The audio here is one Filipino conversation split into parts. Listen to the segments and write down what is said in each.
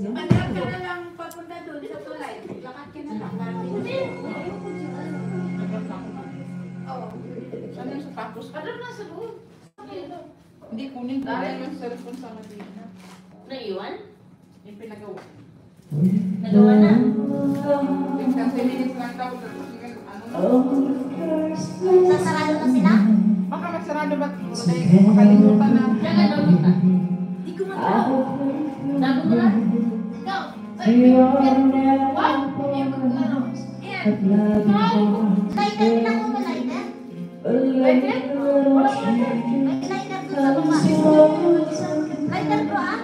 Manlap ka na lang papunta doon sa tulay. Lakad ka na lang. Oo. Saan yung sapatos? Ano na sa loob? Hindi kunin ko lang yung cellphone sa Madina. Naiwan? Yung pinagawa. Nagawa na? 10 minutes lang daw. Sasarado na sila? Baka magsarado ba't makalimutan na. Diyan ka daw punta. Hindi ko matao. Dago mo na? Ikaw. Wow! Yan maglaro. Yan. Lighter, pinako mo lighter? Lighter? Wala ko lighter. May lighter doon sa baba. Lighter ko ah?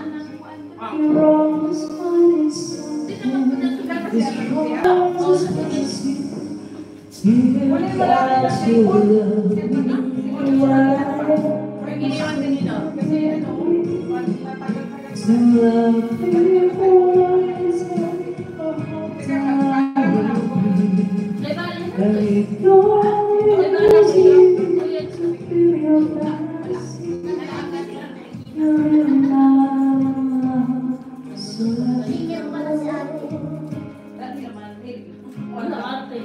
Hindi naman po na sila kasi Wala yung malaki na cellphone. May giniwan kanina. Kasi ano, matagal-tagal. May bala na? May bala na siya. Lighter pa na si ate. Wala ate.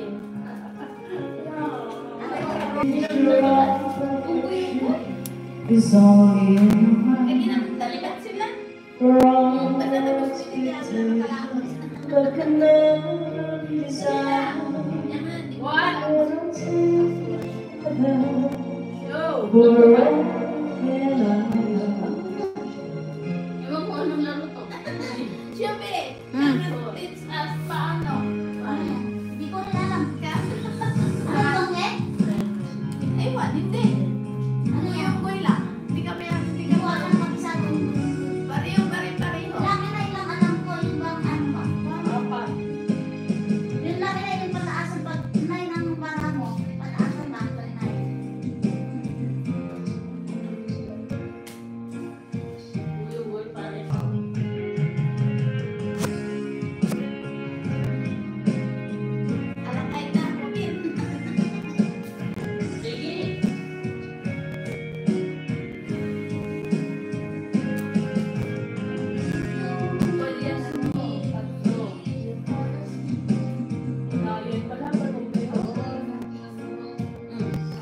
It's only in Hindi naman talibat sila. wrong, Basta tapos hindi sila makalakot. but can never desire. What? Yo! Ewan ko anong laro to. Siyempre, it's us paano? Hindi ko rin alam. Ano bang eh? Ewan, hindi. Ano yung boy lang? Hindi kami ang hindi Hindi ko kami alam mag-isa doon. pareho. Laki na ilang alam ko yung bang ano ba? Yung laki na yung pataasan pag nine ang bara mo. Pataasan ba? Pag nine. Uy, pare. Alam kahit na Robin. Sige. Pwede yan ano, tatlo. Ayun pala, panumpiro.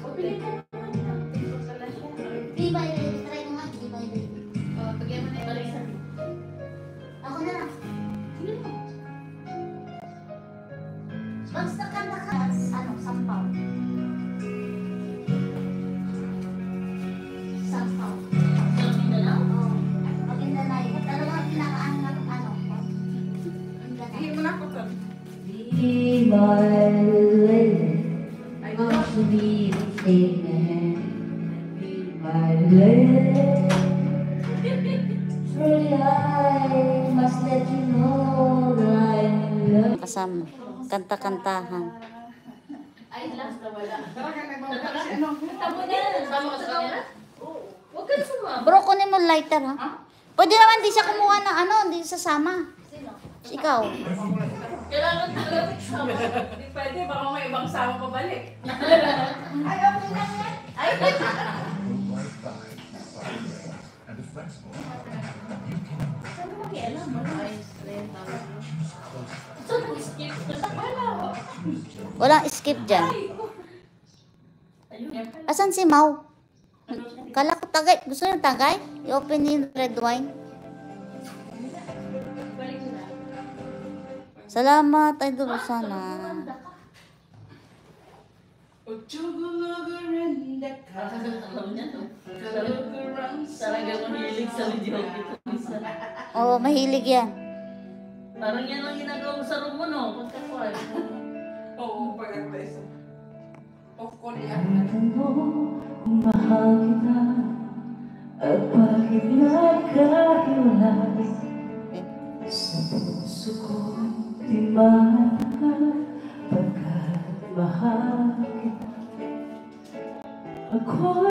O, pili ka naman yan. Ito pala siya. Di ba yun? Try mo nga. Di ba yun? O, pagyan mo na Balik yung sa Ako na lang. Sige mo. Basta kanta ka. Ano? Sampaw. Sampaw. sa Mindanao. Oo. Maganda na yun. Dalawang pinakaan na ano. Ang ganda. Hindi mo na ako to. Be my lady, Ay, want to be the statement. Be my lady. Truly, I must let you know that I'm in love. Kasama. Kanta-kantahan. Ay, last na wala. Tara ka nagbabalik si ano. Tamo na. Sama ka sa kanila? Oo. Huwag ka na sumama. Bro, kunin mo lighter ha. Pwede naman di siya kumuha ng ano, di sasama. Sino? Ikaw. Kailangan talaga sama. Hindi pwede, baka may ibang sama pabalik. Ay, okay lang yan. Ay, Saan mo makialam? Ano? Ay, strength. Saan mo skip? wala. Walang skip dyan. Ayun. Asan si Mau? Kala ko tagay. Gusto niyo tagay? I-open niyo yung red wine. Balik mo na. Salamat, Idol Rosana. Alam niya, no? Talaga mahilig sa video ito. Oo, mahilig yan. Parang yan lang ginagawa mo sa room mo, no? Pagkakuan. Oo, pag-advise. Of course, yan. Alam mo kung mahal kita at bakit nagkahiwalay sa puso ko di mahal pagkat mahal kita. Ako'y